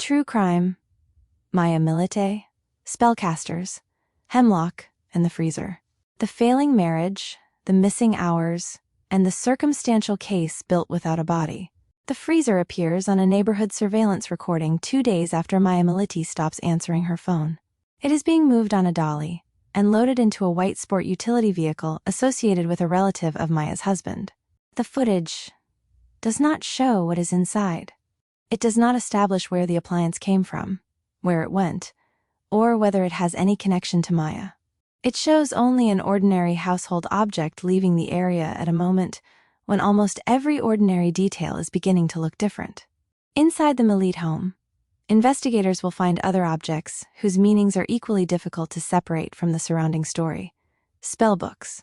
True crime, Maya Millete, spellcasters, Hemlock, and the freezer. The failing marriage, the missing hours, and the circumstantial case built without a body. The freezer appears on a neighborhood surveillance recording 2 days after Maya Millete stops answering her phone. It is being moved on a dolly and loaded into a white sport utility vehicle associated with a relative of Maya's husband. The footage does not show what is inside. It does not establish where the appliance came from, where it went, or whether it has any connection to Maya. It shows only an ordinary household object leaving the area at a moment when almost every ordinary detail is beginning to look different. Inside the Millete home, investigators will find other objects whose meanings are equally difficult to separate from the surrounding story. Spellbooks,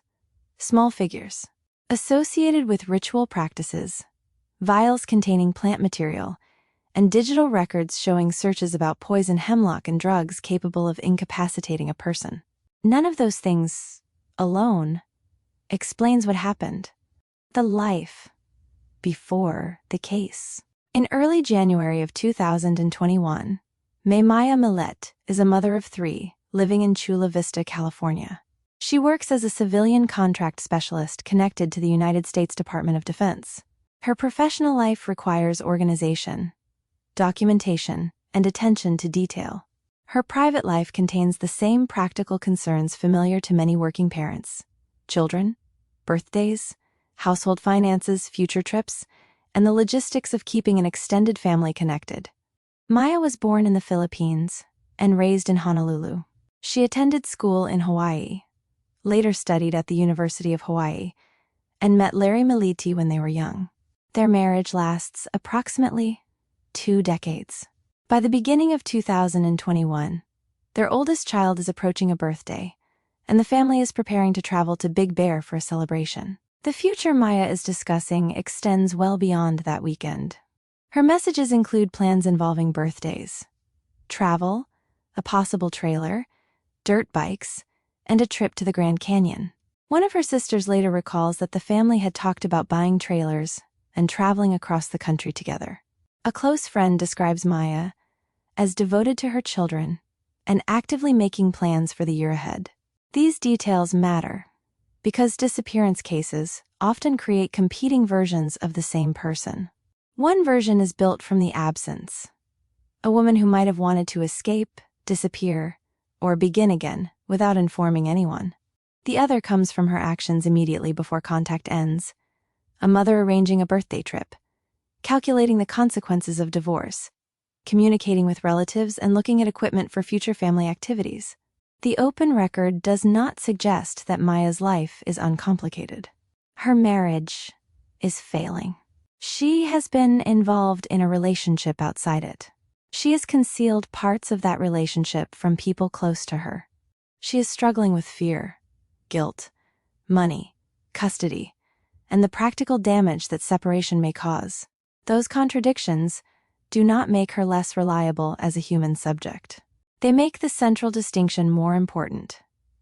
small figures, associated with ritual practices, vials containing plant material, and digital records showing searches about poison, hemlock, and drugs capable of incapacitating a person. None of those things, alone, explains what happened. The life before the case. In early January of 2021, Maya Millete is a mother of 3, living in Chula Vista, California. She works as a civilian contract specialist connected to the United States Department of Defense. Her professional life requires organization, documentation, and attention to detail. Her private life contains the same practical concerns familiar to many working parents: children, birthdays, household finances, future trips, and the logistics of keeping an extended family connected. Maya was born in the Philippines and raised in Honolulu. She attended school in Hawaii, later studied at the University of Hawaii, and met Larry Millete when they were young. Their marriage lasts approximately 2 decades. By the beginning of 2021, their oldest child is approaching a birthday, and the family is preparing to travel to Big Bear for a celebration. The future Maya is discussing extends well beyond that weekend. Her messages include plans involving birthdays, travel, a possible trailer, dirt bikes, and a trip to the Grand Canyon. One of her sisters later recalls that the family had talked about buying trailers and traveling across the country together. A close friend describes Maya as devoted to her children and actively making plans for the year ahead. These details matter because disappearance cases often create competing versions of the same person. One version is built from the absence, a woman who might have wanted to escape, disappear, or begin again without informing anyone. The other comes from her actions immediately before contact ends, a mother arranging a birthday trip, calculating the consequences of divorce, communicating with relatives, and looking at equipment for future family activities. The open record does not suggest that Maya's life is uncomplicated. Her marriage is failing. She has been involved in a relationship outside it. She has concealed parts of that relationship from people close to her. She is struggling with fear, guilt, money, custody, and the practical damage that separation may cause. Those contradictions do not make her less reliable as a human subject. They make the central distinction more important.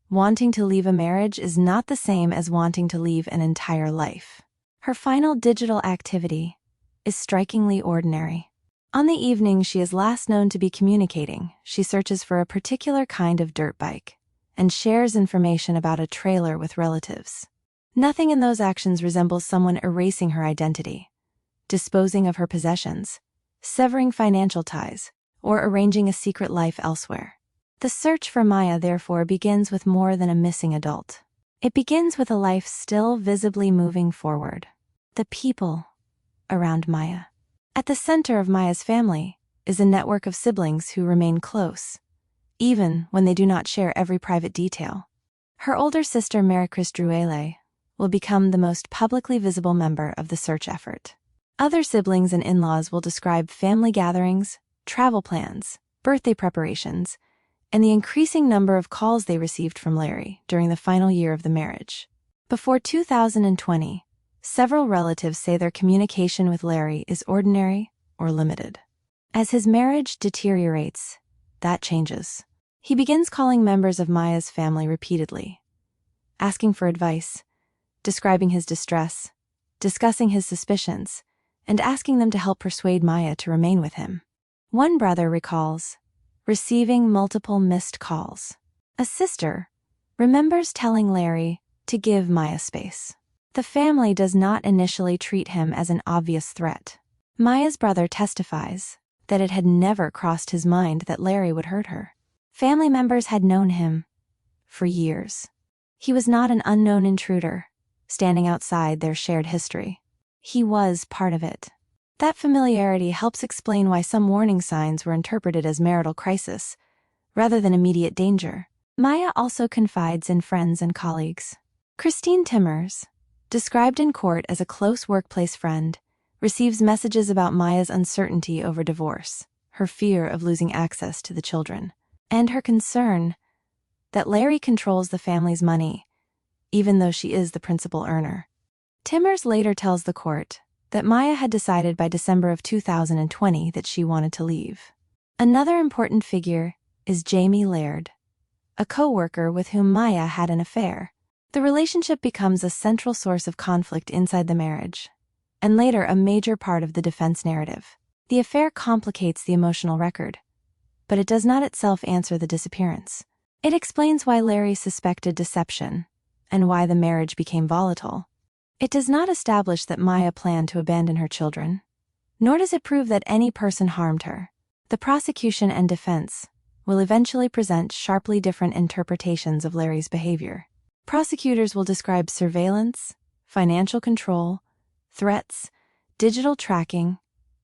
Wanting to leave a marriage is not the same as wanting to leave an entire life. Her final digital activity is strikingly ordinary. On the evening she is last known to be communicating, she searches for a particular kind of dirt bike and shares information about a trailer with relatives. Nothing in those actions resembles someone erasing her identity, disposing of her possessions, severing financial ties, or arranging a secret life elsewhere. The search for Maya, therefore, begins with more than a missing adult. It begins with a life still visibly moving forward. The people around Maya. At the center of Maya's family is a network of siblings who remain close, even when they do not share every private detail. Her older sister, Maricris Druele, will become the most publicly visible member of the search effort. Other siblings and in-laws will describe family gatherings, travel plans, birthday preparations, and the increasing number of calls they received from Larry during the final year of the marriage. Before 2020, several relatives say their communication with Larry is ordinary or limited. As his marriage deteriorates, that changes. He begins calling members of Maya's family repeatedly, asking for advice, describing his distress, discussing his suspicions, and asking them to help persuade Maya to remain with him. One brother recalls receiving multiple missed calls. A sister remembers telling Larry to give Maya space. The family does not initially treat him as an obvious threat. Maya's brother testifies that it had never crossed his mind that Larry would hurt her. Family members had known him for years. He was not an unknown intruder, standing outside their shared history. He was part of it. That familiarity helps explain why some warning signs were interpreted as marital crisis, rather than immediate danger. Maya also confides in friends and colleagues. Christine Timmers, described in court as a close workplace friend, receives messages about Maya's uncertainty over divorce, her fear of losing access to the children, and her concern that Larry controls the family's money, even though she is the principal earner. Timmers later tells the court that Maya had decided by December of 2020 that she wanted to leave. Another important figure is Jamie Laird, a co-worker with whom Maya had an affair. The relationship becomes a central source of conflict inside the marriage, and later a major part of the defense narrative. The affair complicates the emotional record, but it does not itself answer the disappearance. It explains why Larry suspected deception and why the marriage became volatile. It does not establish that Maya planned to abandon her children, nor does it prove that any person harmed her. The prosecution and defense will eventually present sharply different interpretations of Larry's behavior. Prosecutors will describe surveillance, financial control, threats, digital tracking,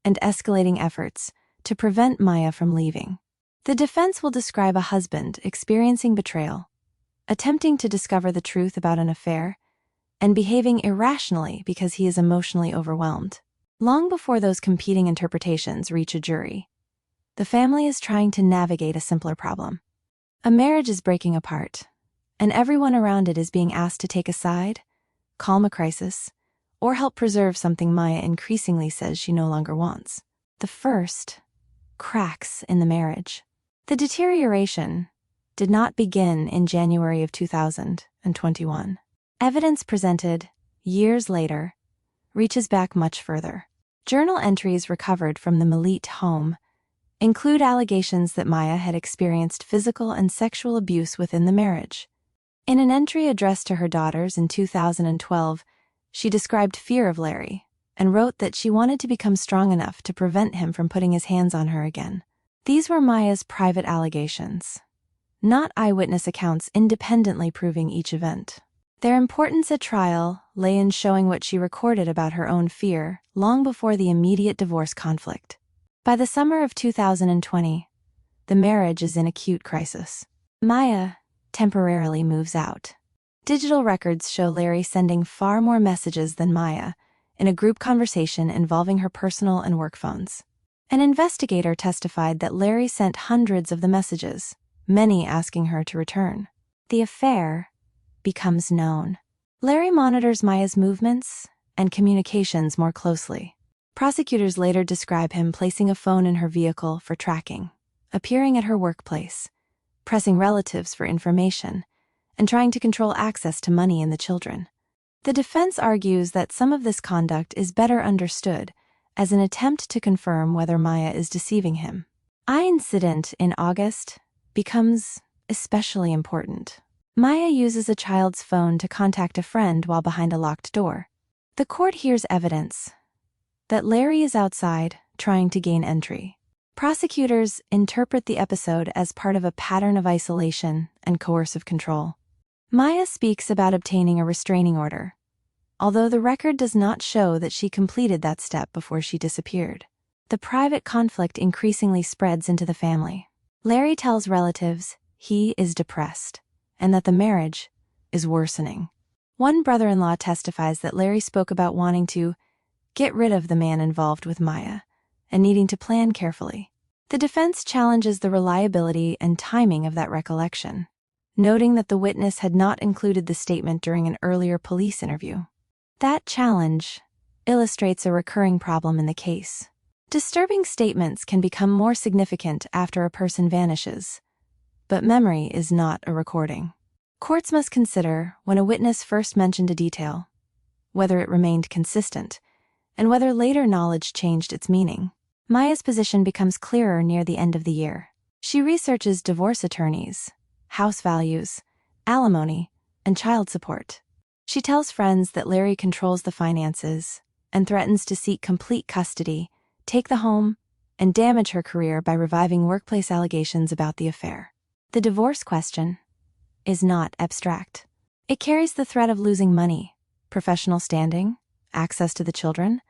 and escalating efforts to prevent Maya from leaving. The defense will describe a husband experiencing betrayal, attempting to discover the truth about an affair, and behaving irrationally because he is emotionally overwhelmed. Long before those competing interpretations reach a jury, the family is trying to navigate a simpler problem. A marriage is breaking apart, and everyone around it is being asked to take a side, calm a crisis, or help preserve something Maya increasingly says she no longer wants. The first, cracks in the marriage. The deterioration did not begin in January of 2021. Evidence presented years later reaches back much further. Journal entries recovered from the Millete home include allegations that Maya had experienced physical and sexual abuse within the marriage. In an entry addressed to her daughters in 2012, she described fear of Larry and wrote that she wanted to become strong enough to prevent him from putting his hands on her again. These were Maya's private allegations, not eyewitness accounts independently proving each event. Their importance at trial lay in showing what she recorded about her own fear long before the immediate divorce conflict. By the summer of 2020, the marriage is in acute crisis. Maya temporarily moves out. Digital records show Larry sending far more messages than Maya in a group conversation involving her personal and work phones. An investigator testified that Larry sent hundreds of the messages, many asking her to return. The affair becomes known. Larry monitors Maya's movements and communications more closely. Prosecutors later describe him placing a phone in her vehicle for tracking, appearing at her workplace, pressing relatives for information, and trying to control access to money and the children. The defense argues that some of this conduct is better understood as an attempt to confirm whether Maya is deceiving him. The incident in August becomes especially important. Maya uses a child's phone to contact a friend while behind a locked door. The court hears evidence that Larry is outside trying to gain entry. Prosecutors interpret the episode as part of a pattern of isolation and coercive control. Maya speaks about obtaining a restraining order, although the record does not show that she completed that step before she disappeared. The private conflict increasingly spreads into the family. Larry tells relatives he is depressed and that the marriage is worsening. One brother-in-law testifies that Larry spoke about wanting to get rid of the man involved with Maya and needing to plan carefully. The defense challenges the reliability and timing of that recollection, noting that the witness had not included the statement during an earlier police interview. That challenge illustrates a recurring problem in the case. Disturbing statements can become more significant after a person vanishes, but memory is not a recording. Courts must consider when a witness first mentioned a detail, whether it remained consistent, and whether later knowledge changed its meaning. Maya's position becomes clearer near the end of the year. She researches divorce attorneys, house values, alimony, and child support. She tells friends that Larry controls the finances and threatens to seek complete custody, take the home, and damage her career by reviving workplace allegations about the affair. The divorce question is not abstract. It carries the threat of losing money, professional standing, access to the children,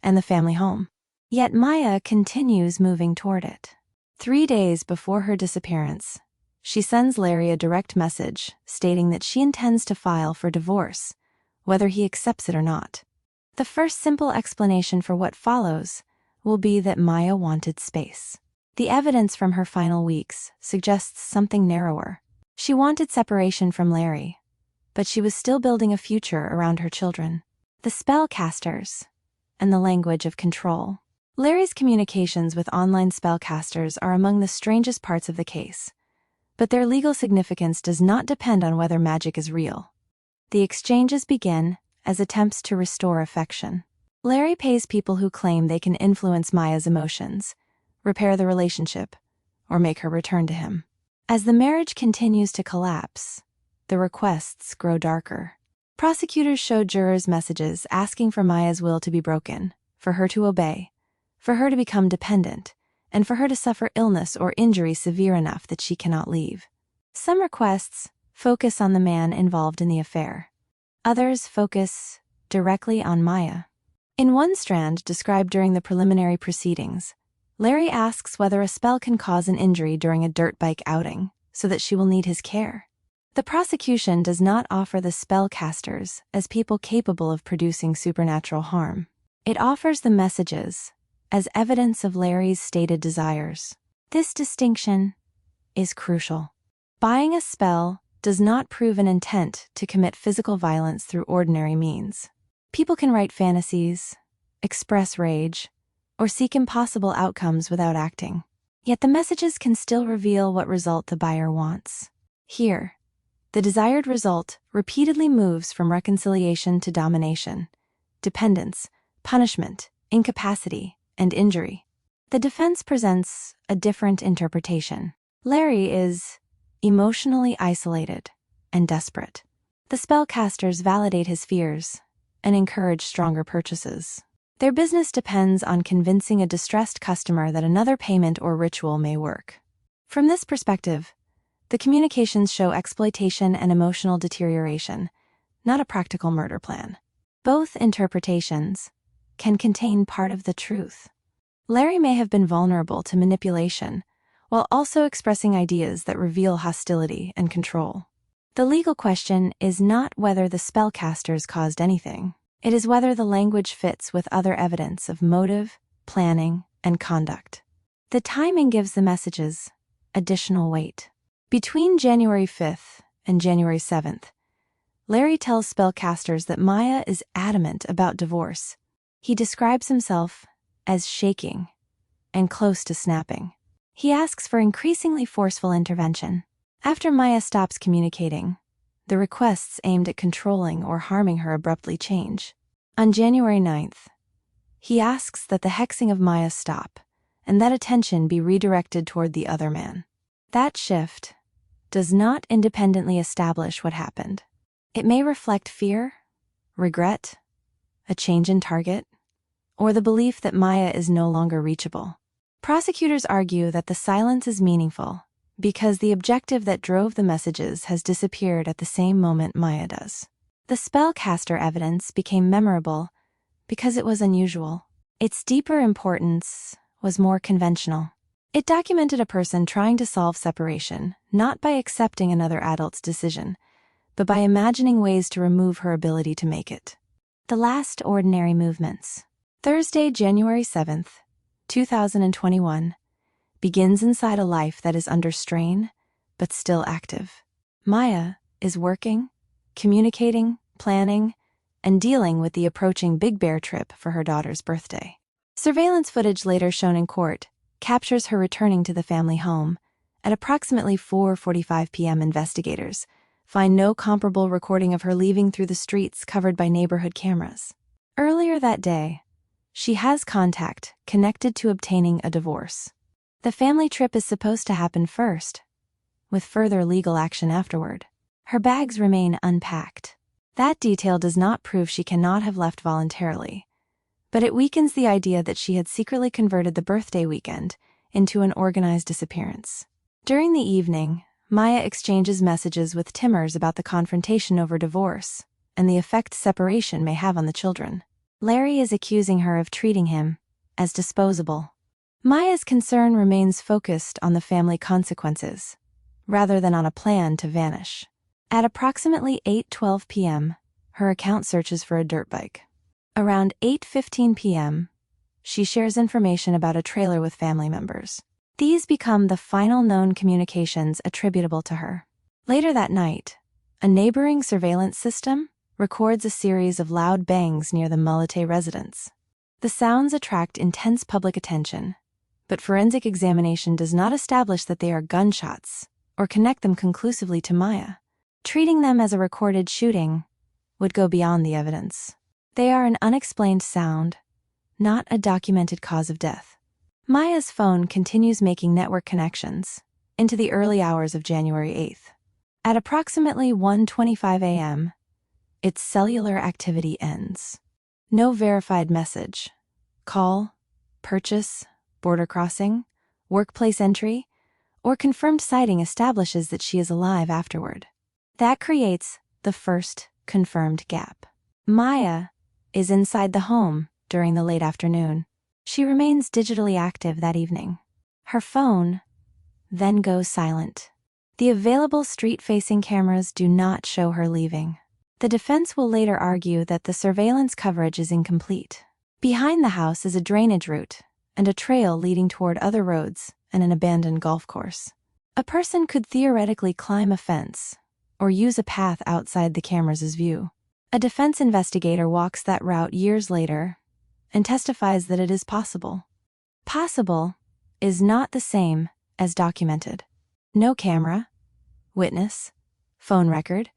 and the family home. Yet Maya continues moving toward it. 3 days before her disappearance, she sends Larry a direct message stating that she intends to file for divorce, whether he accepts it or not. The first simple explanation for what follows will be that Maya wanted space. The evidence from her final weeks suggests something narrower. She wanted separation from Larry, but she was still building a future around her children. The spellcasters and the language of control. Larry's communications with online spellcasters are among the strangest parts of the case, but their legal significance does not depend on whether magic is real. The exchanges begin as attempts to restore affection. Larry pays people who claim they can influence Maya's emotions, repair the relationship, or make her return to him. As the marriage continues to collapse, the requests grow darker. Prosecutors show jurors messages asking for Maya's will to be broken, for her to obey, for her to become dependent, and for her to suffer illness or injury severe enough that she cannot leave. Some requests focus on the man involved in the affair. Others focus directly on Maya. In one strand described during the preliminary proceedings, Larry asks whether a spell can cause an injury during a dirt bike outing, so that she will need his care. The prosecution does not offer the spellcasters as people capable of producing supernatural harm. It offers the messages as evidence of Larry's stated desires. This distinction is crucial. Buying a spell does not prove an intent to commit physical violence through ordinary means. People can write fantasies, express rage, or seek impossible outcomes without acting. Yet the messages can still reveal what result the buyer wants. Here, the desired result repeatedly moves from reconciliation to domination, dependence, punishment, incapacity, and injury. The defense presents a different interpretation. Larry is emotionally isolated and desperate. The spellcasters validate his fears and encourage stronger purchases. Their business depends on convincing a distressed customer that another payment or ritual may work. From this perspective, the communications show exploitation and emotional deterioration, not a practical murder plan. Both interpretations can contain part of the truth. Larry may have been vulnerable to manipulation, while also expressing ideas that reveal hostility and control. The legal question is not whether the spellcasters caused anything. It is whether the language fits with other evidence of motive, planning, and conduct. The timing gives the messages additional weight. Between January 5th and January 7th, Larry tells spellcasters that Maya is adamant about divorce. He describes himself as shaking and close to snapping. He asks for increasingly forceful intervention. After Maya stops communicating, the requests aimed at controlling or harming her abruptly change. On January 9th, he asks that the hexing of Maya stop and that attention be redirected toward the other man. That shift does not independently establish what happened. It may reflect fear, regret, a change in target, or the belief that Maya is no longer reachable. Prosecutors argue that the silence is meaningful because the objective that drove the messages has disappeared at the same moment Maya does. The spellcaster evidence became memorable because it was unusual. Its deeper importance was more conventional. It documented a person trying to solve separation, not by accepting another adult's decision, but by imagining ways to remove her ability to make it. The last ordinary movements. Thursday, January 7th, 2021, begins inside a life that is under strain, but still active. Maya is working, communicating, planning, and dealing with the approaching Big Bear trip for her daughter's birthday. Surveillance footage later shown in court captures her returning to the family home. At approximately 4:45 p.m., investigators find no comparable recording of her leaving through the streets covered by neighborhood cameras. Earlier that day, She has contact connected to obtaining a divorce. The family trip is supposed to happen first, with further legal action afterward. Her bags remain unpacked. That detail does not prove she cannot have left voluntarily, but it weakens the idea that she had secretly converted the birthday weekend into an organized disappearance. During the evening, Maya exchanges messages with Timmers about the confrontation over divorce and the effect separation may have on the children. Larry is accusing her of treating him as disposable. Maya's concern remains focused on the family consequences, rather than on a plan to vanish. At approximately 8:12 p.m., her account searches for a dirt bike. Around 8:15 p.m., she shares information about a trailer with family members. These become the final known communications attributable to her. Later that night, a neighboring surveillance system records a series of loud bangs near the Millete residence. The sounds attract intense public attention, but forensic examination does not establish that they are gunshots or connect them conclusively to Maya. Treating them as a recorded shooting would go beyond the evidence. They are an unexplained sound, not a documented cause of death. Maya's phone continues making network connections into the early hours of January 8th. At approximately 1:25 a.m., its cellular activity ends. No verified message, call, purchase, border crossing, workplace entry, or confirmed sighting establishes that she is alive afterward. That creates the first confirmed gap. Maya is inside the home during the late afternoon. She remains digitally active that evening. Her phone then goes silent. The available street-facing cameras do not show her leaving. The defense will later argue that the surveillance coverage is incomplete. Behind the house is a drainage route and a trail leading toward other roads and an abandoned golf course. A person could theoretically climb a fence or use a path outside the camera's view. A defense investigator walks that route years later and testifies that it is possible. Possible is not the same as documented. No camera, witness, phone record,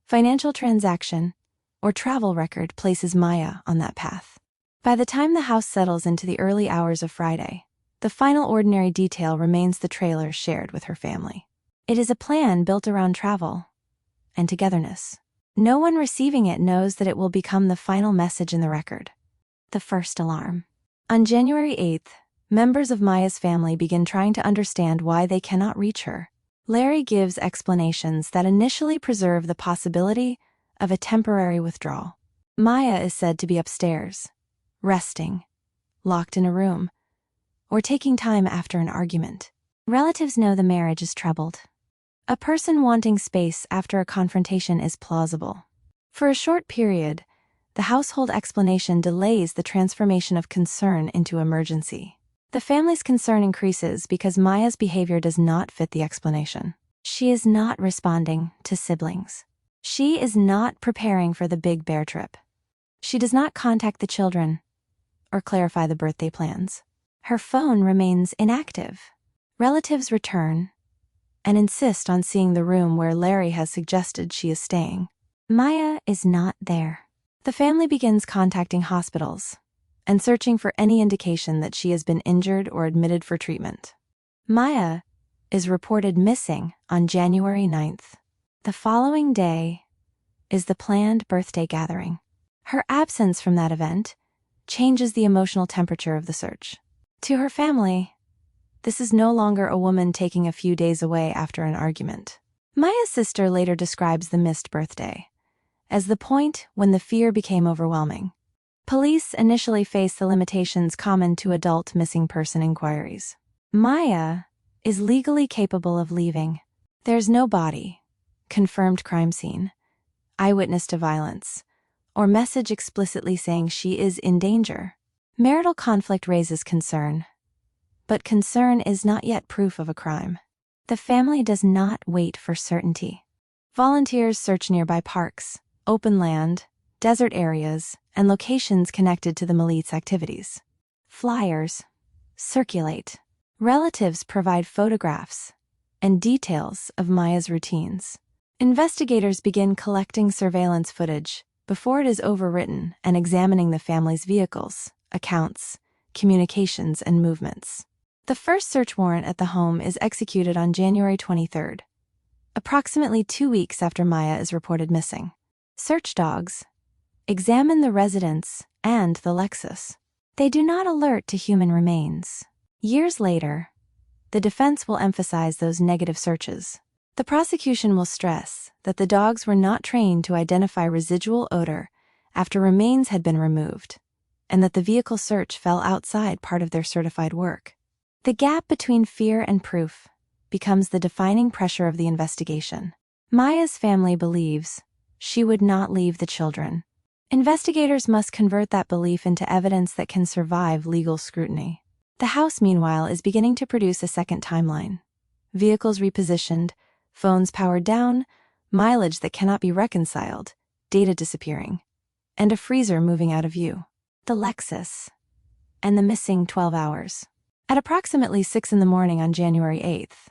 financial transaction, or travel record places Maya on that path. By the time the house settles into the early hours of Friday, the final ordinary detail remains the trailer shared with her family. It is a plan built around travel and togetherness. No one receiving it knows that it will become the final message in the record. The first alarm. On January 8th, members of Maya's family begin trying to understand why they cannot reach her. Larry gives explanations that initially preserve the possibility of a temporary withdrawal. Maya is said to be upstairs, resting, locked in a room, or taking time after an argument. Relatives know the marriage is troubled. A person wanting space after a confrontation is plausible. For a short period, the household explanation delays the transformation of concern into emergency. The family's concern increases because Maya's behavior does not fit the explanation. She is not responding to siblings. She is not preparing for the Big Bear trip. She does not contact the children or clarify the birthday plans. Her phone remains inactive. Relatives return and insist on seeing the room where Larry has suggested she is staying. Maya is not there. The family begins contacting hospitals and searching for any indication that she has been injured or admitted for treatment. Maya is reported missing on January 9th. The following day is the planned birthday gathering. Her absence from that event changes the emotional temperature of the search. To her family, this is no longer a woman taking a few days away after an argument. Maya's sister later describes the missed birthday as the point when the fear became overwhelming. Police initially faced the limitations common to adult missing person inquiries. Maya is legally capable of leaving. There's no body, confirmed crime scene, eyewitness to violence, or message explicitly saying she is in danger. Marital conflict raises concern, but concern is not yet proof of a crime. The family does not wait for certainty. Volunteers search nearby parks, open land, desert areas, and locations connected to the Millete's activities. Flyers circulate. Relatives provide photographs and details of Maya's routines. Investigators begin collecting surveillance footage before it is overwritten and examining the family's vehicles accounts, communications, and movements. The first search warrant at the home is executed on January 23rd, approximately 2 weeks after Maya is reported missing. Search dogs examine the residence and the Lexus. They do not alert to human remains. Years later, the defense will emphasize those negative searches. The prosecution will stress that the dogs were not trained to identify residual odor after remains had been removed, and that the vehicle search fell outside part of their certified work. The gap between fear and proof becomes the defining pressure of the investigation. Maya's family believes she would not leave the children. Investigators must convert that belief into evidence that can survive legal scrutiny. The house, meanwhile, is beginning to produce a second timeline. Vehicles repositioned, phones powered down, mileage that cannot be reconciled, data disappearing, and a freezer moving out of view. The Lexus and the missing 12 hours. At approximately 6 in the morning on January 8th,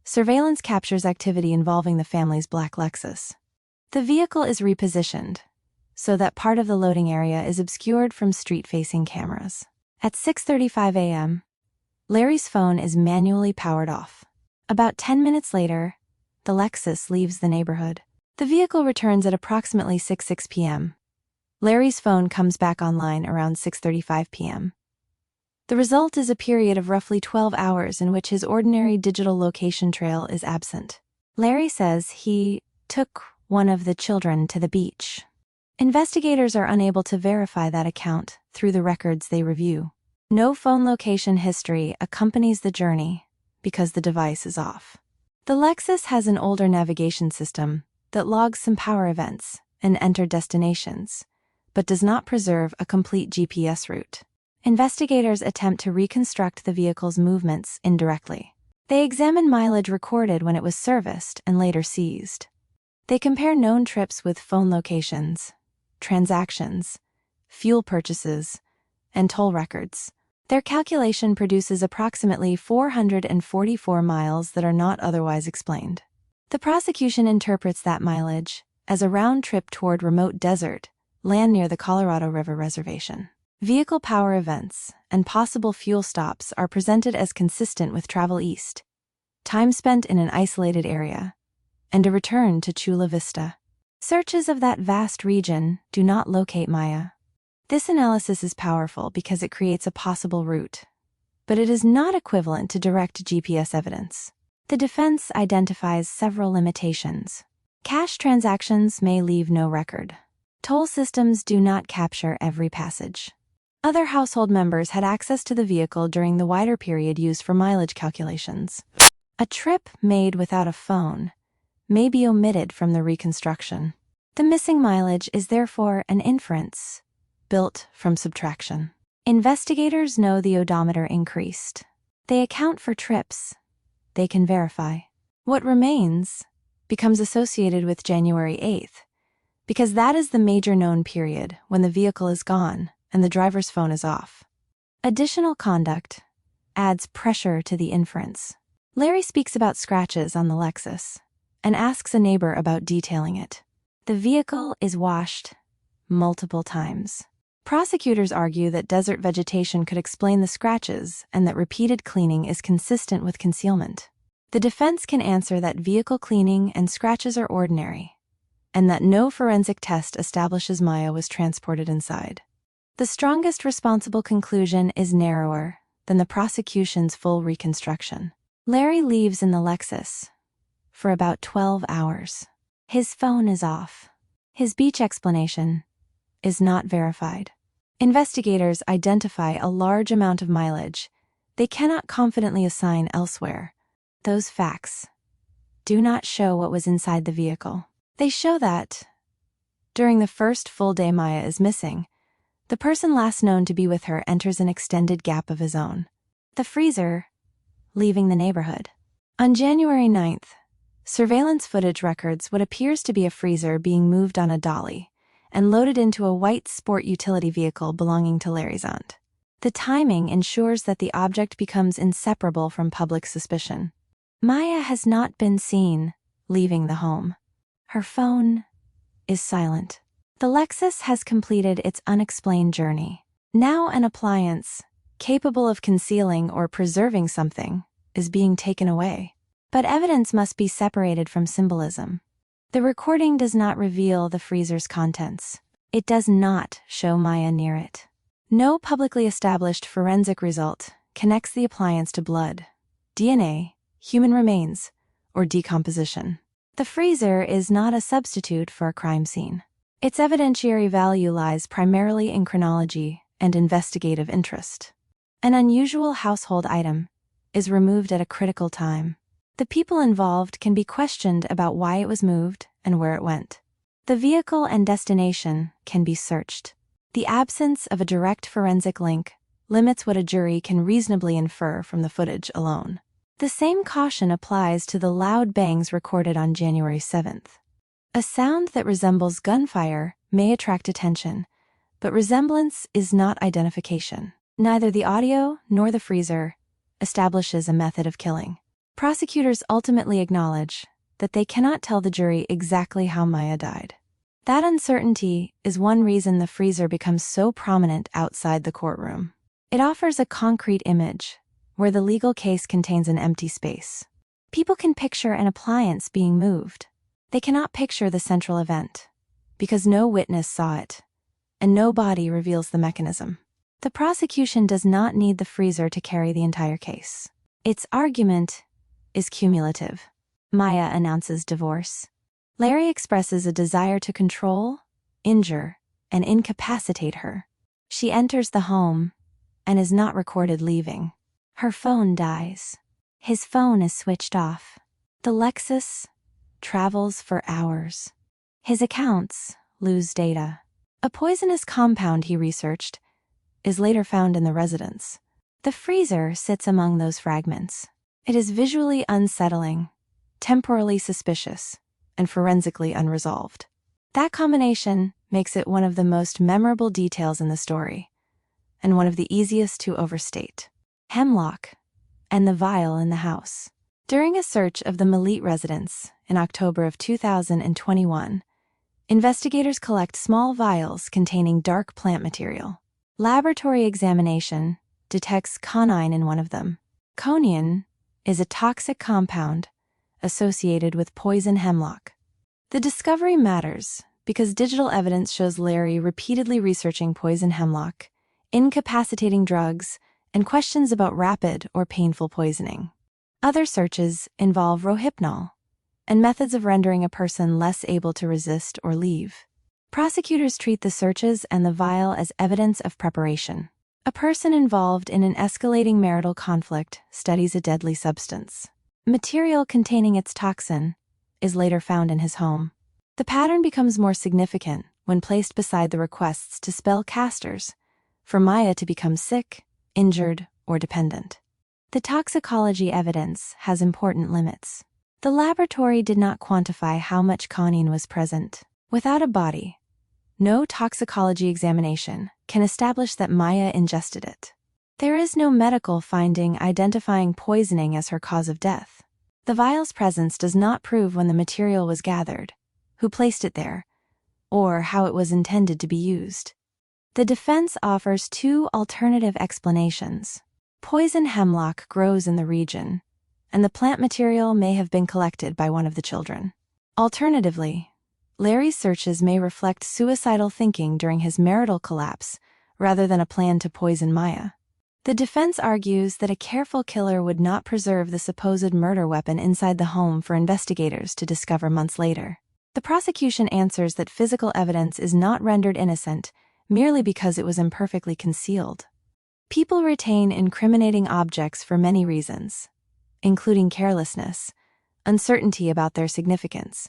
surveillance captures activity involving the family's black Lexus. The vehicle is repositioned so that part of the loading area is obscured from street-facing cameras. At 6:35 a.m., Larry's phone is manually powered off. About 10 minutes later, the Lexus leaves the neighborhood. The vehicle returns at approximately 6:06 p.m. Larry's phone comes back online around 6:35 p.m. The result is a period of roughly 12 hours in which his ordinary digital location trail is absent. Larry says he took one of the children to the beach. Investigators are unable to verify that account through the records they review. No phone location history accompanies the journey because the device is off. The Lexus has an older navigation system that logs some power events and enter destinations, but does not preserve a complete GPS route. Investigators attempt to reconstruct the vehicle's movements indirectly. They examine mileage recorded when it was serviced and later seized. They compare known trips with phone locations, transactions, fuel purchases, and toll records. Their calculation produces approximately 444 miles that are not otherwise explained. The prosecution interprets that mileage as a round trip toward remote desert land near the Colorado River Reservation. Vehicle power events and possible fuel stops are presented as consistent with travel east, time spent in an isolated area, and a return to Chula Vista. Searches of that vast region do not locate Maya. This analysis is powerful because it creates a possible route, but it is not equivalent to direct GPS evidence. The defense identifies several limitations. Cash transactions may leave no record. Toll systems do not capture every passage. Other household members had access to the vehicle during the wider period used for mileage calculations. A trip made without a phone may be omitted from the reconstruction. The missing mileage is therefore an inference built from subtraction. Investigators know the odometer increased. They account for trips they can verify. What remains becomes associated with January 8th, because that is the major known period when the vehicle is gone and the driver's phone is off. Additional conduct adds pressure to the inference. Larry speaks about scratches on the Lexus and asks a neighbor about detailing it. The vehicle is washed multiple times. Prosecutors argue that desert vegetation could explain the scratches and that repeated cleaning is consistent with concealment. The defense can answer that vehicle cleaning and scratches are ordinary, and that no forensic test establishes Maya was transported inside. The strongest responsible conclusion is narrower than the prosecution's full reconstruction. Larry leaves in the Lexus for about 12 hours. His phone is off. His beach explanation is not verified. Investigators identify a large amount of mileage they cannot confidently assign elsewhere. Those facts do not show what was inside the vehicle. They show that, during the first full day Maya is missing, the person last known to be with her enters an extended gap of his own. The freezer, leaving the neighborhood. On January 9th, surveillance footage records what appears to be a freezer being moved on a dolly and loaded into a white sport utility vehicle belonging to Larry's aunt. The timing ensures that the object becomes inseparable from public suspicion. Maya has not been seen leaving the home. Her phone is silent. The Lexus has completed its unexplained journey. Now an appliance, capable of concealing or preserving something, is being taken away. But evidence must be separated from symbolism. The recording does not reveal the freezer's contents. It does not show Maya near it. No publicly established forensic result connects the appliance to blood, DNA, human remains, or decomposition. The freezer is not a substitute for a crime scene. Its evidentiary value lies primarily in chronology and investigative interest. An unusual household item is removed at a critical time. The people involved can be questioned about why it was moved and where it went. The vehicle and destination can be searched. The absence of a direct forensic link limits what a jury can reasonably infer from the footage alone. The same caution applies to the loud bangs recorded on January 7th. A sound that resembles gunfire may attract attention, but resemblance is not identification. Neither the audio nor the freezer establishes a method of killing. Prosecutors ultimately acknowledge that they cannot tell the jury exactly how Maya died. That uncertainty is one reason the freezer becomes so prominent outside the courtroom. It offers a concrete image where the legal case contains an empty space. People can picture an appliance being moved. They cannot picture the central event because no witness saw it, and no body reveals the mechanism. The prosecution does not need the freezer to carry the entire case. Its argument is cumulative. Maya announces divorce. Larry expresses a desire to control, injure, and incapacitate her. She enters the home and is not recorded leaving. Her phone dies. His phone is switched off. The Lexus travels for hours. His accounts lose data. A poisonous compound he researched is later found in the residence. The freezer sits among those fragments. It is visually unsettling, temporally suspicious, and forensically unresolved. That combination makes it one of the most memorable details in the story, and one of the easiest to overstate. Hemlock and the vial in the house. During a search of the Millete residence in October of 2021, investigators collect small vials containing dark plant material. Laboratory examination detects conine in one of them. Coniine is a toxic compound associated with poison hemlock. The discovery matters because digital evidence shows Larry repeatedly researching poison hemlock, incapacitating drugs, and questions about rapid or painful poisoning. Other searches involve rohypnol and methods of rendering a person less able to resist or leave. Prosecutors treat the searches and the vial as evidence of preparation. A person involved in an escalating marital conflict studies a deadly substance. Material containing its toxin is later found in his home. The pattern becomes more significant when placed beside the requests to spellcasters for Maya to become sick, injured, or dependent. The toxicology evidence has important limits. The laboratory did not quantify how much coniine was present. Without a body, no toxicology examination can establish that Maya ingested it. There is no medical finding identifying poisoning as her cause of death. The vial's presence does not prove when the material was gathered, who placed it there, or how it was intended to be used. The defense offers two alternative explanations. Poison hemlock grows in the region, and the plant material may have been collected by one of the children. Alternatively, Larry's searches may reflect suicidal thinking during his marital collapse rather than a plan to poison Maya. The defense argues that a careful killer would not preserve the supposed murder weapon inside the home for investigators to discover months later. The prosecution answers that physical evidence is not rendered innocent merely because it was imperfectly concealed. People retain incriminating objects for many reasons, including carelessness, uncertainty about their significance,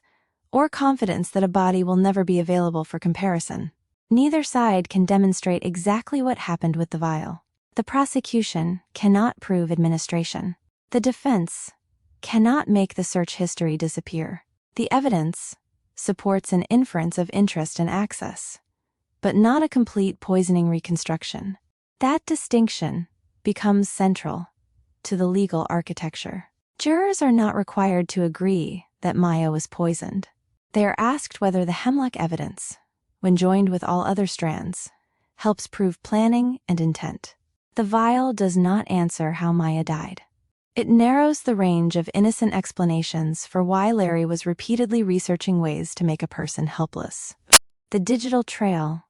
or confidence that a body will never be available for comparison. Neither side can demonstrate exactly what happened with the vial. The prosecution cannot prove administration. The defense cannot make the search history disappear. The evidence supports an inference of interest and access, but not a complete poisoning reconstruction. That distinction becomes central to the legal architecture. Jurors are not required to agree that Maya was poisoned. They are asked whether the hemlock evidence, when joined with all other strands, helps prove planning and intent. The vial does not answer how Maya died. It narrows the range of innocent explanations for why Larry was repeatedly researching ways to make a person helpless. The digital trail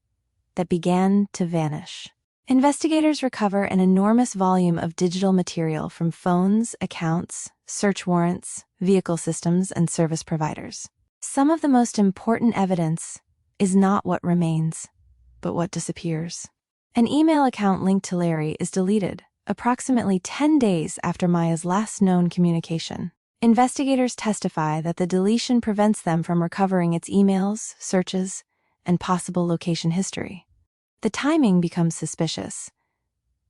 that began to vanish. Investigators recover an enormous volume of digital material from phones, accounts, search warrants, vehicle systems, and service providers. Some of the most important evidence is not what remains, but what disappears. An email account linked to Larry is deleted approximately 10 days after Maya's last known communication. Investigators testify that the deletion prevents them from recovering its emails, searches, and possible location history. The timing becomes suspicious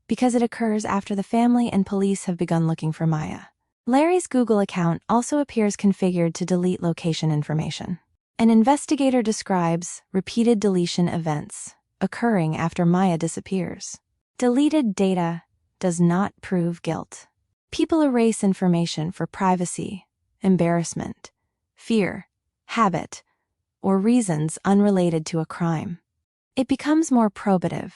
because it occurs after the family and police have begun looking for Maya. Larry's Google account also appears configured to delete location information. An investigator describes repeated deletion events occurring after Maya disappears. Deleted data does not prove guilt. People erase information for privacy, embarrassment, fear, habit, or reasons unrelated to a crime. It becomes more probative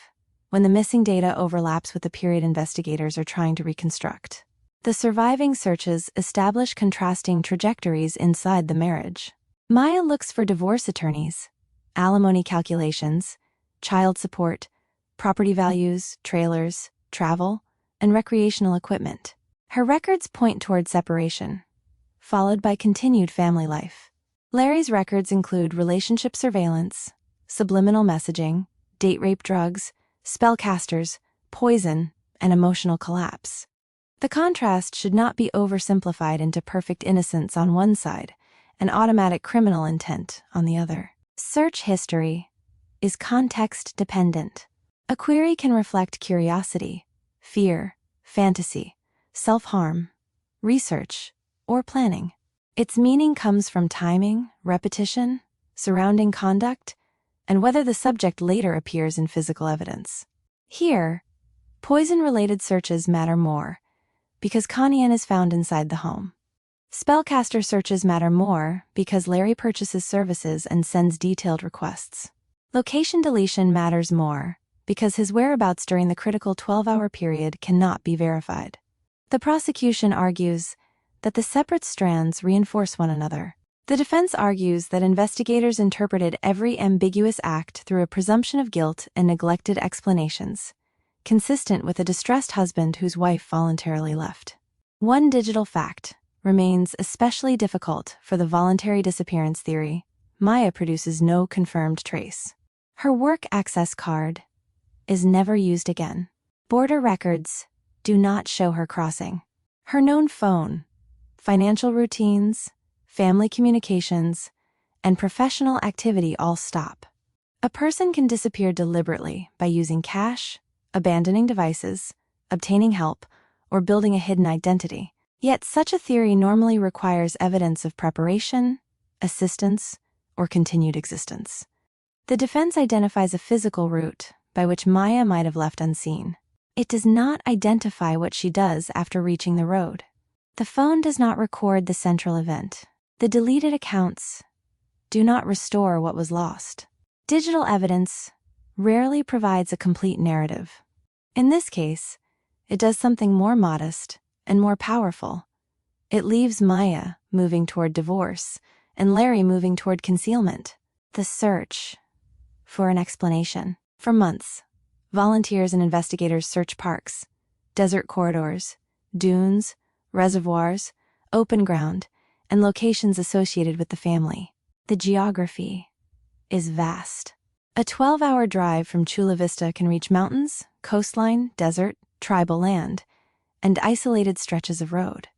when the missing data overlaps with the period investigators are trying to reconstruct. The surviving searches establish contrasting trajectories inside the marriage. Maya looks for divorce attorneys, alimony calculations, child support, property values, trailers, travel, and recreational equipment. Her records point toward separation, followed by continued family life. Larry's records include relationship surveillance, subliminal messaging, date rape drugs, spellcasters, poison, and emotional collapse. The contrast should not be oversimplified into perfect innocence on one side and automatic criminal intent on the other. Search history is context-dependent. A query can reflect curiosity, fear, fantasy, self-harm, research, or planning. Its meaning comes from timing, repetition, surrounding conduct, and whether the subject later appears in physical evidence. Here, poison-related searches matter more because Connie is found inside the home. Spellcaster searches matter more because Larry purchases services and sends detailed requests. Location deletion matters more because his whereabouts during the critical 12-hour period cannot be verified. The prosecution argues that the separate strands reinforce one another. The defense argues that investigators interpreted every ambiguous act through a presumption of guilt and neglected explanations, consistent with a distressed husband whose wife voluntarily left. One digital fact remains especially difficult for the voluntary disappearance theory. Maya produces no confirmed trace. Her work access card is never used again. Border records do not show her crossing. Her known phone, financial routines, family communications, and professional activity all stop. A person can disappear deliberately by using cash, abandoning devices, obtaining help, or building a hidden identity. Yet such a theory normally requires evidence of preparation, assistance, or continued existence. The defense identifies a physical route by which Maya might have left unseen. It does not identify what she does after reaching the road. The phone does not record the central event. The deleted accounts do not restore what was lost. Digital evidence rarely provides a complete narrative. In this case, it does something more modest and more powerful. It leaves Maya moving toward divorce and Larry moving toward concealment. The search for an explanation. For months, volunteers and investigators search parks, desert corridors, dunes, reservoirs, open ground, and locations associated with the family. The geography is vast. A 12-hour drive from Chula Vista can reach mountains, coastline, desert, tribal land, and isolated stretches of road.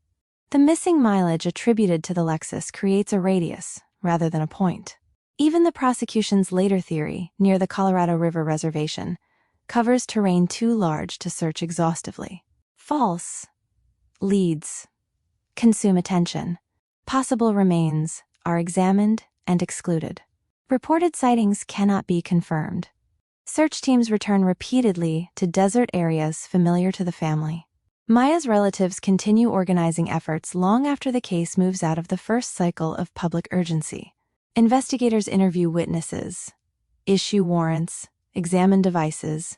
The missing mileage attributed to the Lexus creates a radius rather than a point. Even the prosecution's later theory, near the Colorado River Reservation, covers terrain too large to search exhaustively. False leads consume attention. Possible remains are examined and excluded. Reported sightings cannot be confirmed. Search teams return repeatedly to desert areas familiar to the family. Maya's relatives continue organizing efforts long after the case moves out of the first cycle of public urgency. Investigators interview witnesses, issue warrants, examine devices,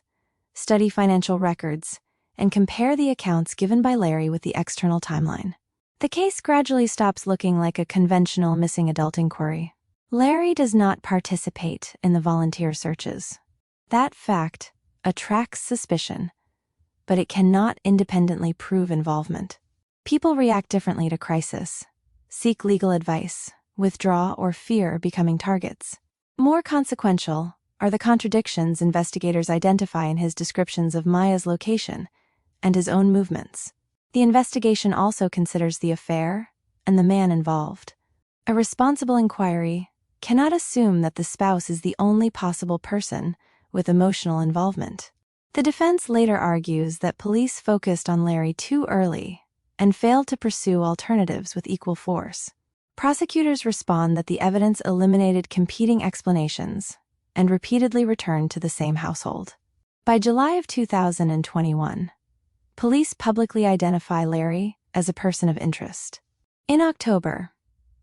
study financial records, and compare the accounts given by Larry with the external timeline. The case gradually stops looking like a conventional missing adult inquiry. Larry does not participate in the volunteer searches. That fact attracts suspicion, but it cannot independently prove involvement. People react differently to crisis, seek legal advice, withdraw, or fear becoming targets. More consequential are the contradictions investigators identify in his descriptions of Maya's location and his own movements. The investigation also considers the affair and the man involved. A responsible inquiry cannot assume that the spouse is the only possible person with emotional involvement. The defense later argues that police focused on Larry too early and failed to pursue alternatives with equal force. Prosecutors respond that the evidence eliminated competing explanations and repeatedly returned to the same household. By July of 2021, police publicly identify Larry as a person of interest. In October,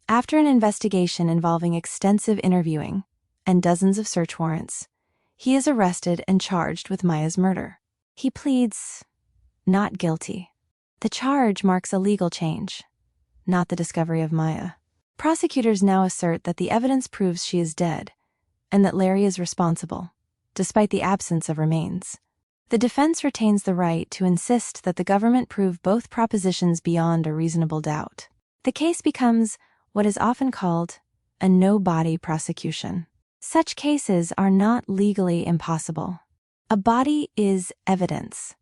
after an investigation involving extensive interviewing and dozens of search warrants, he is arrested and charged with Maya's murder. He pleads not guilty. The charge marks a legal change, not the discovery of Maya. Prosecutors now assert that the evidence proves she is dead and that Larry is responsible, despite the absence of remains. The defense retains the right to insist that the government prove both propositions beyond a reasonable doubt. The case becomes what is often called a no-body prosecution. Such cases are not legally impossible. A body is evidence,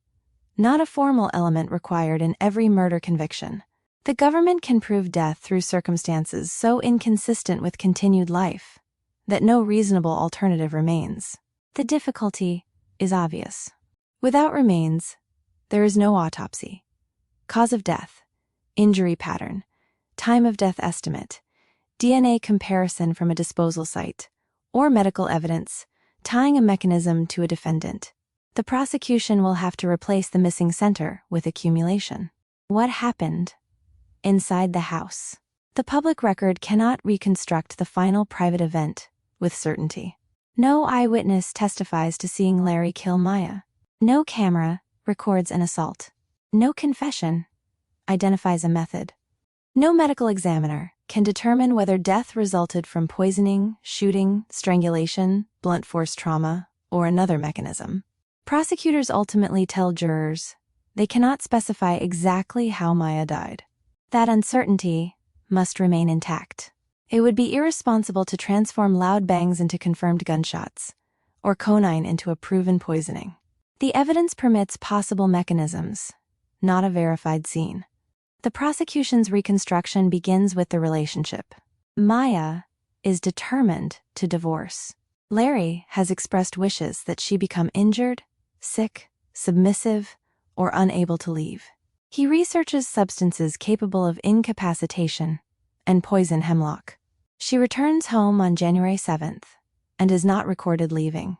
not a formal element required in every murder conviction. The government can prove death through circumstances so inconsistent with continued life that no reasonable alternative remains. The difficulty is obvious. Without remains, there is no autopsy. Cause of death, injury pattern, time of death estimate, DNA comparison from a disposal site, or medical evidence tying a mechanism to a defendant. The prosecution will have to replace the missing center with accumulation. What happened inside the house? The public record cannot reconstruct the final private event with certainty. No eyewitness testifies to seeing Larry kill Maya. No camera records an assault. No confession identifies a method. No medical examiner can determine whether death resulted from poisoning, shooting, strangulation, blunt force trauma, or another mechanism. Prosecutors ultimately tell jurors they cannot specify exactly how Maya died. That uncertainty must remain intact. It would be irresponsible to transform loud bangs into confirmed gunshots, or quinine into a proven poisoning. The evidence permits possible mechanisms, not a verified scene. The prosecution's reconstruction begins with the relationship. Maya is determined to divorce. Larry has expressed wishes that she become injured, sick, submissive, or unable to leave. He researches substances capable of incapacitation and poison Hemlock. She returns home on January 7th and is not recorded leaving.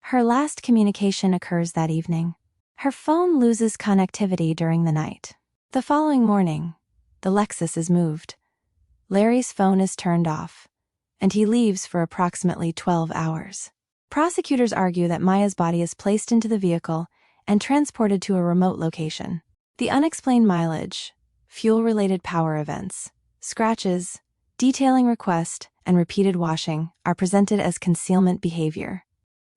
Her last communication occurs that evening. Her phone loses connectivity during the night. The following morning, the Lexus is moved. Larry's phone is turned off, and he leaves for approximately 12 hours. Prosecutors argue that Maya's body is placed into the vehicle and transported to a remote location. The unexplained mileage, fuel-related power events, scratches, detailing request, and repeated washing are presented as concealment behavior.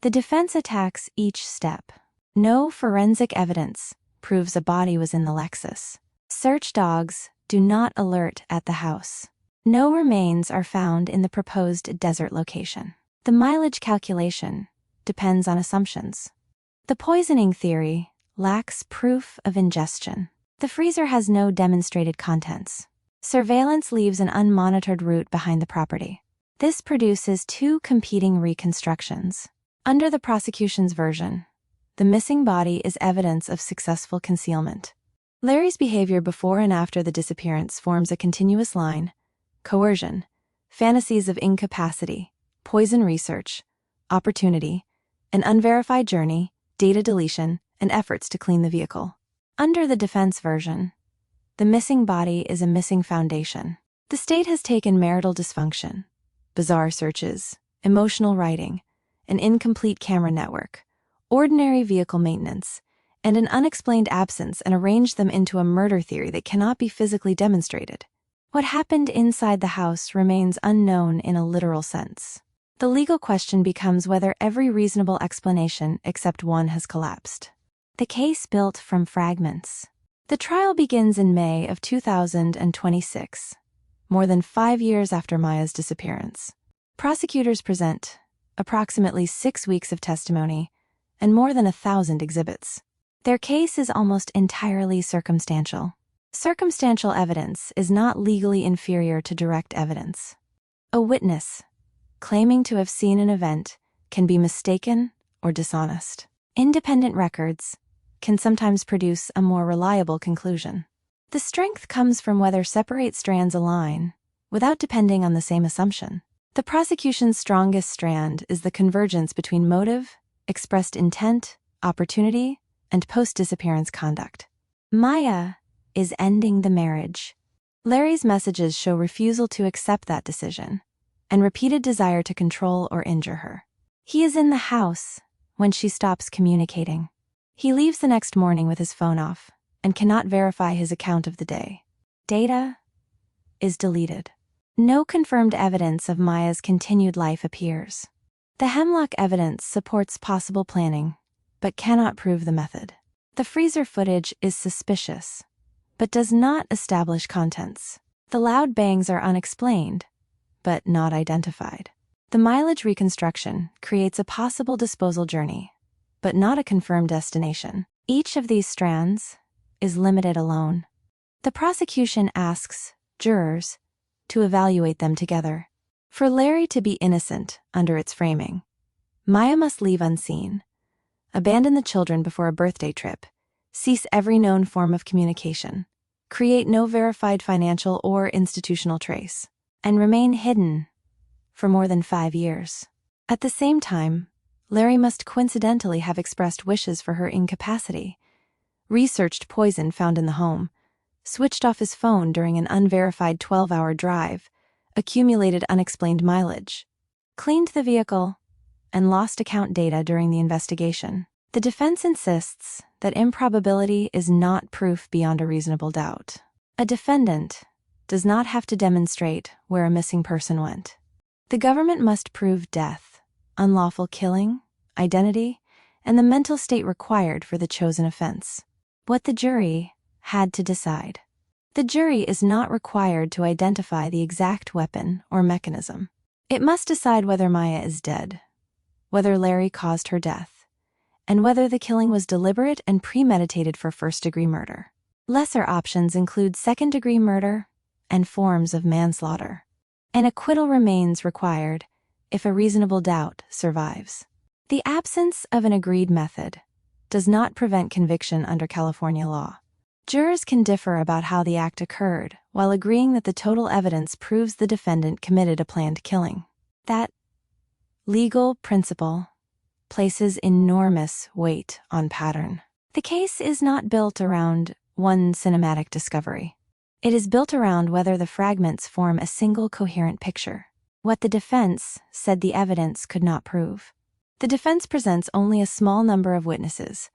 The defense attacks each step. No forensic evidence proves a body was in the Lexus. Search dogs do not alert at the house. No remains are found in the proposed desert location. The mileage calculation depends on assumptions. The poisoning theory lacks proof of ingestion. The freezer has no demonstrated contents. Surveillance leaves an unmonitored route behind the property. This produces two competing reconstructions. Under the prosecution's version, the missing body is evidence of successful concealment. Larry's behavior before and after the disappearance forms a continuous line: coercion, fantasies of incapacity, poison research, opportunity, an unverified journey, data deletion, and efforts to clean the vehicle. Under the defense version, the missing body is a missing foundation. The state has taken marital dysfunction, bizarre searches, emotional writing, an incomplete camera network, ordinary vehicle maintenance, and an unexplained absence, and arrange them into a murder theory that cannot be physically demonstrated. What happened inside the house remains unknown in a literal sense. The legal question becomes whether every reasonable explanation except one has collapsed. The case built from fragments. The trial begins in May of 2026, more than 5 years after Maya's disappearance. Prosecutors present approximately 6 weeks of testimony and more than 1,000 exhibits. Their case is almost entirely circumstantial. Circumstantial evidence is not legally inferior to direct evidence. A witness claiming to have seen an event can be mistaken or dishonest. Independent records can sometimes produce a more reliable conclusion. The strength comes from whether separate strands align without depending on the same assumption. The prosecution's strongest strand is the convergence between motive, expressed intent, opportunity, and post-disappearance conduct. Maya is ending the marriage. Larry's messages show refusal to accept that decision and repeated desire to control or injure her. He is in the house when she stops communicating. He leaves the next morning with his phone off and cannot verify his account of the day. Data is deleted. No confirmed evidence of Maya's continued life appears. The Hemlock evidence supports possible planning, but cannot prove the method. The freezer footage is suspicious, but does not establish contents. The loud bangs are unexplained, but not identified. The mileage reconstruction creates a possible disposal journey, but not a confirmed destination. Each of these strands is limited alone. The prosecution asks jurors to evaluate them together. For Larry to be innocent under its framing, Maya must leave unseen, abandon the children before a birthday trip, cease every known form of communication, create no verified financial or institutional trace, and remain hidden for more than 5 years. At the same time, Larry must coincidentally have expressed wishes for her incapacity, researched poison found in the home, switched off his phone during an unverified 12-hour drive, accumulated unexplained mileage, cleaned the vehicle, and lost account data during the investigation. The defense insists that improbability is not proof beyond a reasonable doubt. A defendant does not have to demonstrate where a missing person went. The government must prove death, unlawful killing, identity, and the mental state required for the chosen offense. What the jury had to decide. The jury is not required to identify the exact weapon or mechanism. It must decide whether Maya is dead, whether Larry caused her death, and whether the killing was deliberate and premeditated for first-degree murder. Lesser options include second-degree murder and forms of manslaughter. An acquittal remains required if a reasonable doubt survives. The absence of an agreed method does not prevent conviction under California law. Jurors can differ about how the act occurred while agreeing that the total evidence proves the defendant committed a planned killing. That legal principle places enormous weight on pattern. The case is not built around one cinematic discovery. It is built around whether the fragments form a single coherent picture, what the defense said the evidence could not prove. The defense presents only a small number of witnesses,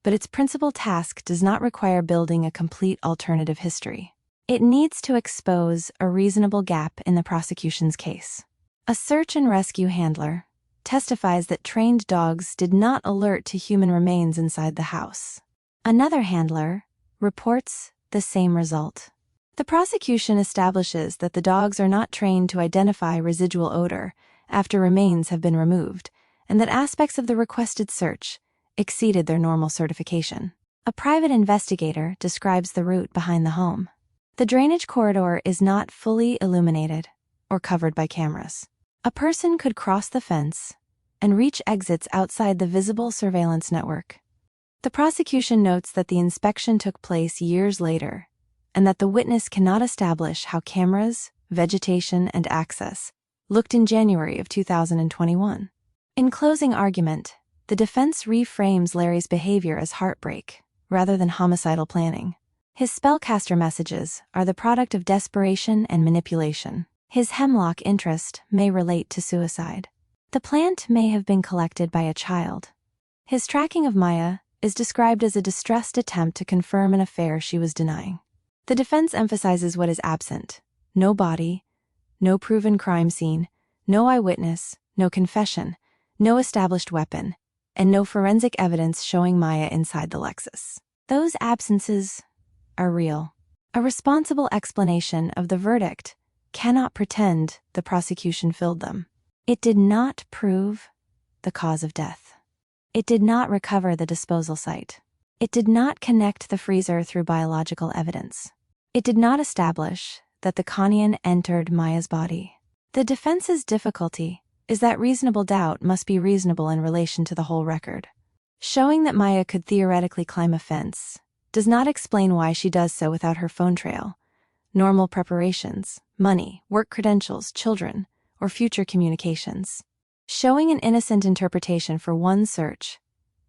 but its principal task does not require building a complete alternative history. It needs to expose a reasonable gap in the prosecution's case. A search and rescue handler testifies that trained dogs did not alert to human remains inside the house. Another handler reports the same result. The prosecution establishes that the dogs are not trained to identify residual odor after remains have been removed, and that aspects of the requested search exceeded their normal certification. A private investigator describes the route behind the home. The drainage corridor is not fully illuminated or covered by cameras. A person could cross the fence and reach exits outside the visible surveillance network. The prosecution notes that the inspection took place years later, and that the witness cannot establish how cameras, vegetation, and access looked in January of 2021. In closing argument, the defense reframes Larry's behavior as heartbreak rather than homicidal planning. His spellcaster messages are the product of desperation and manipulation. His Hemlock interest may relate to suicide. The plant may have been collected by a child. His tracking of Maya is described as a distressed attempt to confirm an affair she was denying. The defense emphasizes what is absent: no body, no proven crime scene, no eyewitness, no confession, no established weapon, and no forensic evidence showing Maya inside the Lexus. Those absences are real. A responsible explanation of the verdict cannot pretend the prosecution filled them. It did not prove the cause of death. It did not recover the disposal site. It did not connect the freezer through biological evidence. It did not establish that the Conyan entered Maya's body. The defense's difficulty is that reasonable doubt must be reasonable in relation to the whole record. Showing that Maya could theoretically climb a fence does not explain why she does so without her phone trail, normal preparations, money, work credentials, children, or future communications. Showing an innocent interpretation for one search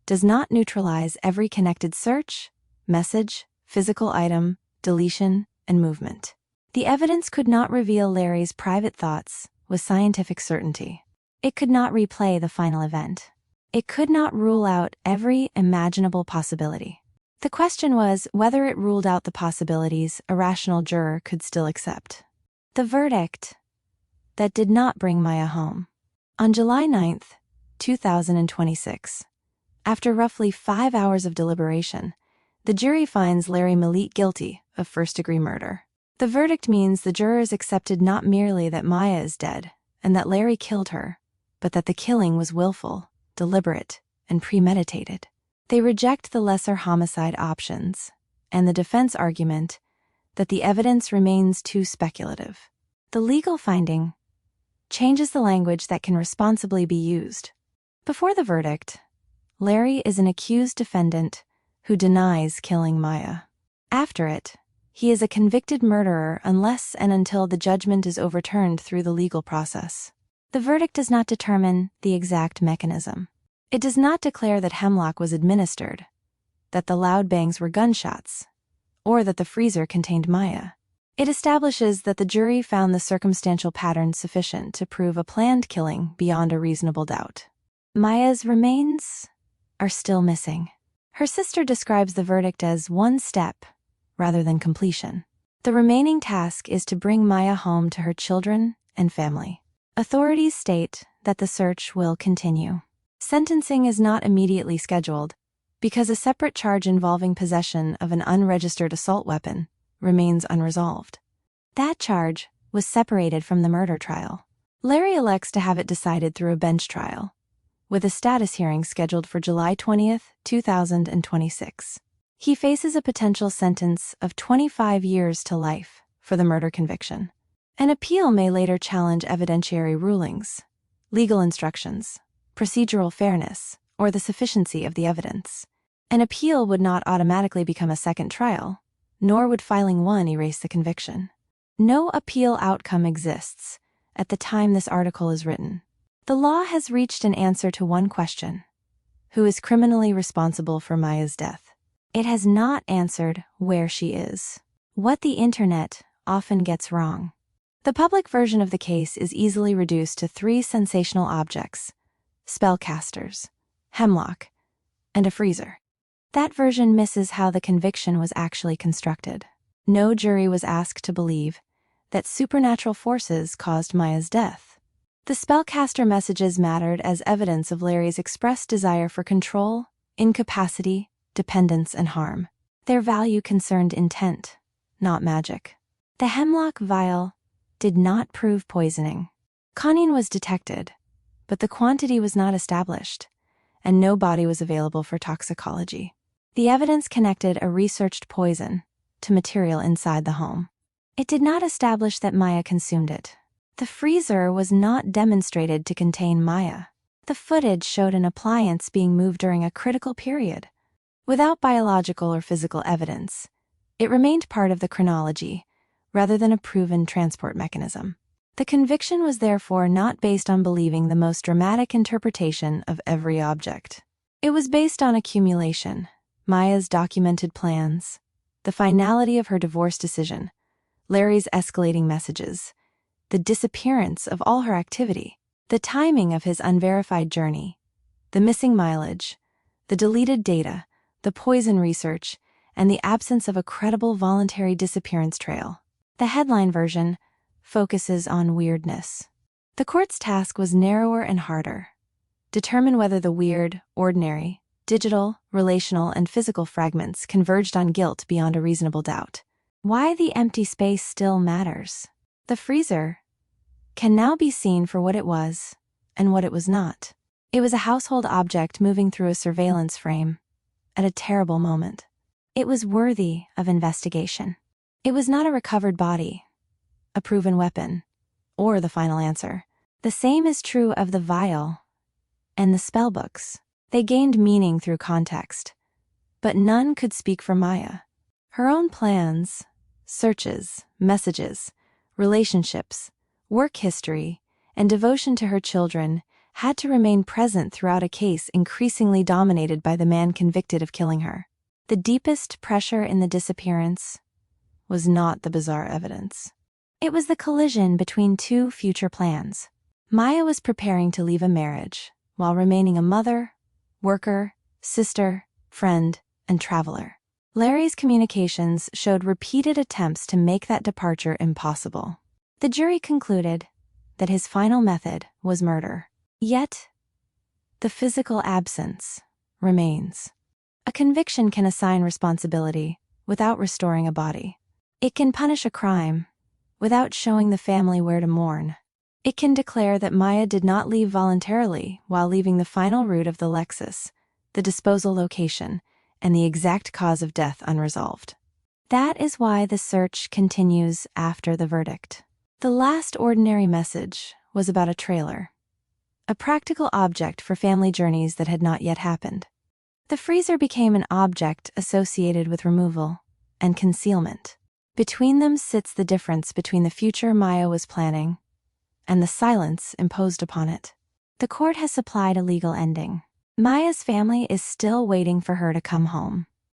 does not neutralize every connected search, message, physical item, deletion, and movement. The evidence could not reveal Larry's private thoughts with scientific certainty. It could not replay the final event. It could not rule out every imaginable possibility. The question was whether it ruled out the possibilities a rational juror could still accept. The verdict that did not bring Maya home. On July 9, 2026, after roughly 5 hours of deliberation, the jury finds Larry Millete guilty of first-degree murder. The verdict means the jurors accepted not merely that Maya is dead and that Larry killed her, but that the killing was willful, deliberate, and premeditated. They reject the lesser homicide options and the defense argument that the evidence remains too speculative. The legal finding changes the language that can responsibly be used. Before the verdict, Larry is an accused defendant who denies killing Maya. After it, he is a convicted murderer unless and until the judgment is overturned through the legal process. The verdict does not determine the exact mechanism. It does not declare that hemlock was administered, that the loud bangs were gunshots, or that the freezer contained Maya. It establishes that the jury found the circumstantial pattern sufficient to prove a planned killing beyond a reasonable doubt. Maya's remains are still missing. Her sister describes the verdict as one step rather than completion. The remaining task is to bring Maya home to her children and family. Authorities state that the search will continue. Sentencing is not immediately scheduled because a separate charge involving possession of an unregistered assault weapon remains unresolved. That charge was separated from the murder trial. Larry elects to have it decided through a bench trial, with a status hearing scheduled for July 20, 2026. He faces a potential sentence of 25 years to life for the murder conviction. An appeal may later challenge evidentiary rulings, legal instructions, procedural fairness, or the sufficiency of the evidence. An appeal would not automatically become a second trial, nor would filing one erase the conviction. No appeal outcome exists at the time this article is written. The law has reached an answer to one question: who is criminally responsible for Maya's death? It has not answered where she is, what the internet often gets wrong. The public version of the case is easily reduced to 3 sensational objects: spellcasters, hemlock, and a freezer. That version misses how the conviction was actually constructed. No jury was asked to believe that supernatural forces caused Maya's death. The spellcaster messages mattered as evidence of Larry's expressed desire for control, incapacity, dependence, and harm. Their value concerned intent, not magic. The hemlock vial did not prove poisoning. Conyan was detected, but the quantity was not established, and no body was available for toxicology. The evidence connected a researched poison to material inside the home. It did not establish that Maya consumed it. The freezer was not demonstrated to contain Maya. The footage showed an appliance being moved during a critical period. Without biological or physical evidence, it remained part of the chronology rather than a proven transport mechanism. The conviction was therefore not based on believing the most dramatic interpretation of every object. It was based on accumulation, Maya's documented plans, the finality of her divorce decision, Larry's escalating messages, the disappearance of all her activity, The timing of his unverified journey, the missing mileage, the deleted data, the poison research, and the absence of a credible voluntary disappearance trail. The headline version focuses on weirdness. The court's task was narrower and harder. Determine whether the weird, ordinary, digital, relational, and physical fragments converged on guilt beyond a reasonable doubt. Why the empty space still matters. The freezer can now be seen for what it was and what it was not. It was a household object moving through a surveillance frame at a terrible moment. It was worthy of investigation. It was not a recovered body, a proven weapon, or the final answer. The same is true of the vial and the spellbooks. They gained meaning through context, but none could speak for Maya. Her own plans, searches, messages, relationships, work history, and devotion to her children had to remain present throughout a case increasingly dominated by the man convicted of killing her. The deepest pressure in the disappearance was not the bizarre evidence. It was the collision between two future plans. Maya was preparing to leave a marriage while remaining a mother, worker, sister, friend, and traveler. Larry's communications showed repeated attempts to make that departure impossible. The jury concluded that his final method was murder. Yet, the physical absence remains. A conviction can assign responsibility without restoring a body. It can punish a crime without showing the family where to mourn. It can declare that Maya did not leave voluntarily while leaving the final route of the Lexus, the disposal location, and the exact cause of death unresolved. That is why the search continues after the verdict. The last ordinary message was about a trailer, a practical object for family journeys that had not yet happened. The freezer became an object associated with removal and concealment. Between them sits the difference between the future Maya was planning and the silence imposed upon it. The court has supplied a legal ending. Maya's family is still waiting for her to come home.